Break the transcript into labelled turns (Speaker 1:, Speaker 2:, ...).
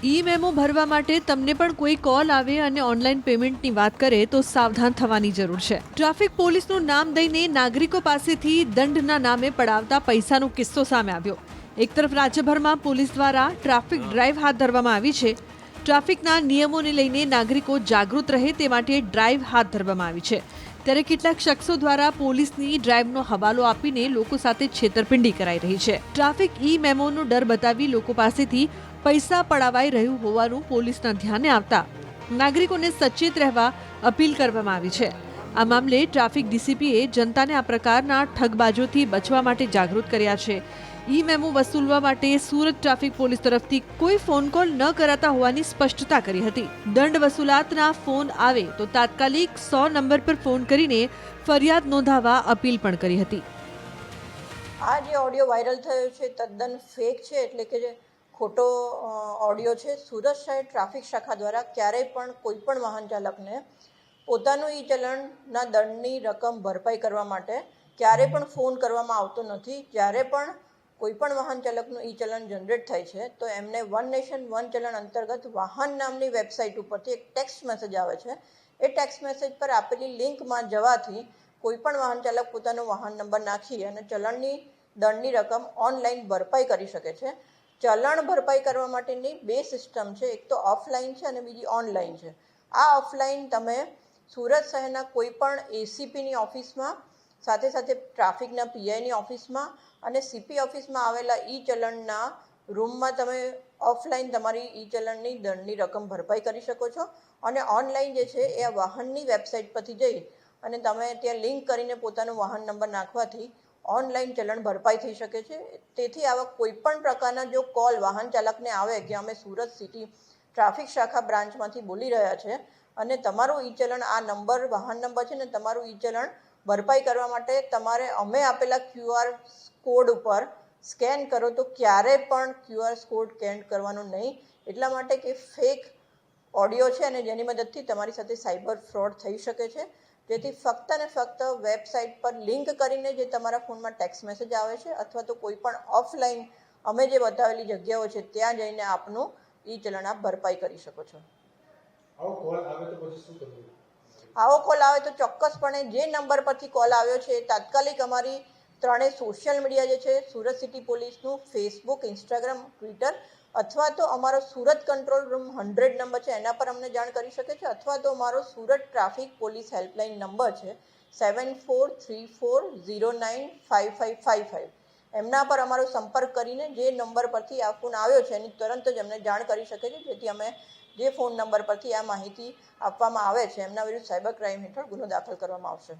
Speaker 1: ઈ memo ભરવા માટે તમને પણ કોઈ કોલ આવે અને ઓનલાઈન પેમેન્ટની વાત કરે તો સાવધાન થવાની જરૂર છે. ટ્રાફિક પોલીસનું નામ દઈને નાગરિકો પાસેથી દંડના નામે પડાવતા પૈસાનો કિસ્સો સામે આવ્યો. એક તરફ રાજ્યભરમાં પોલીસ દ્વારા ટ્રાફિક ડ્રાઈવ હાથ ધરવામાં આવી છે. ટ્રાફિકના નિયમોને લઈને નાગરિકો જાગૃત રહે તે માટે ડ્રાઈવ હાથ ધરવામાં આવી છે. ત્યારે કેટલાક શખ્સો દ્વારા પોલીસની ડ્રાઈવનો હવાલો આપીને લોકો સાથે છેતરપિંડી કરાઈ રહી છે. ટ્રાફિક ઈ મેમોનો ડર બતાવી લોકો પાસેથી પૈસા પડાવાઈ રહ્યું હોવાનું પોલીસના ધ્યાને આવતા નાગરિકોને સચેત રહેવા અપીલ કરવામાં આવી છે. આ મામલે ટ્રાફિક ડીસીપીએ જનતાને આ પ્રકારના ઠગબાજોથી બચવા માટે જાગૃત કર્યા છે. ઈ મેમો વસૂલવા માટે સુરત ટ્રાફિક પોલીસ તરફથી કોઈ ફોન કોલ ન કરાતા હોવાની સ્પષ્ટતા કરી હતી. દંડ વસૂલાતના ફોન આવે તો તાત્કાલિક 100 નંબર પર ફોન કરીને ફરિયાદ નોંધાવવા અપીલ પણ કરી હતી.
Speaker 2: આ જે ઓડિયો વાયરલ થયો છે તદ્દન ફેક છે, એટલે કે ખોટો ઓડિયો છે. સુરત શહેર ટ્રાફિક શાખા દ્વારા ક્યારેય પણ કોઈ પણ વાહન ચાલકને પોતાનું ઈ ચલણના દંડની રકમ ભરપાઈ કરવા માટે ક્યારેય પણ ફોન કરવામાં આવતો નથી. જ્યારે પણ કોઈ પણ વાહન ચાલકનું ઈ ચલણ જનરેટ થાય છે તો એમને વન નેશન વન ચલણ અંતર્ગત વાહન નામની વેબસાઇટ ઉપરથી એક ટેક્સ્ટ મેસેજ આવે છે. એ ટેક્સ્ટ મેસેજ પર આપેલી લિંકમાં જવાથી કોઈ પણ વાહન ચાલક પોતાનો વાહન નંબર નાખી અને ચલણની દંડની રકમ ઓનલાઈન ભરપાઈ કરી શકે છે. ચલણ ભરપાઈ કરવા માટેની બે સિસ્ટમ છે, એક તો ઓફલાઈન છે અને બીજી ઓનલાઈન છે. આ ઓફલાઈન તમે સુરત શહેરના કોઈ પણ એસીપીની ઓફિસમાં, સાથે સાથે ટ્રાફિકના પીઆઈની ઓફિસમાં અને સીપી ઓફિસમાં આવેલા ઈ ચલણના રૂમમાં તમે ઓફલાઈન તમારી ઈ ચલણની દંડની રકમ ભરપાઈ કરી શકો છો. અને ઓનલાઈન જે છે એ વાહનની વેબસાઇટ પરથી જઈ અને તમે ત્યાં લિંક કરીને પોતાનો વાહન નંબર નાખવાથી ઓનલાઈન ચલણ ભરપાઈ થઈ શકે છે. તેથી આવા કોઈ પણ પ્રકારના જો કોલ વાહન ચાલકને આવે કે અમે સુરત સિટી ટ્રાફિક શાખા બ્રાન્ચમાંથી બોલી રહ્યા છે અને તમારું ઈ ચલણ આ નંબર વાહન નંબર છે ને તમારું ઈ ચલણ ભરપાઈ કરવા માટે તમારે અમે આપેલા QR કોડ ઉપર સ્કેન કરો, તો ક્યારેય પણ QR કોડ સ્કેન કરવાનો નહીં. એટલા માટે કે ફેક ઓડિયો છે અને જેની મદદથી તમારી સાથે સાયબર ફ્રોડ થઈ શકે છે. જેથી ફક્ત ને ફક્ત વેબસાઇટ પર લિંક કરીને જે તમારા ફોનમાં ટેક્સ્ટ મેસેજ આવે છે અથવા તો કોઈ પણ ઓફલાઈન અમે જે બતાવેલી જગ્યાઓ છે ત્યાં જઈને આપનું ઈ ચલણ આપ ભરપાઈ કરી શકો છો.
Speaker 3: આવો કોલ આવે તો પછી શું કરવું?
Speaker 2: આવો કોલ આવે તો ચોક્કસપણે જે નંબર પરથી કોલ આવ્યો છે તાત્કાલિક અમારી ત્રણેય સોશિયલ મીડિયા જે છે સુરત સિટી પોલીસનું ફેસબુક, ઇન્સ્ટાગ્રામ, ટ્વિટર અથવા તો અમારો સુરત કંટ્રોલ રૂમ 100 નંબર છે એના પર અમને જાણ કરી શકે છે. અથવા તો અમારો Surat traffic police helpline number છે 7434095555. એમના પર અમારો સંપર્ક કરીને જે નંબર પરથી આ ફોન આવ્યો છે એની તરત જ અમને જાણ કરી શકે છે. જેથી અમે જે ફોન નંબર પરથી આ માહિતી આપવામાં આવે છે એમના વિરુદ્ધ સાયબર ક્રાઇમ હેઠળ ગુનો દાખલ કરવામાં આવશે.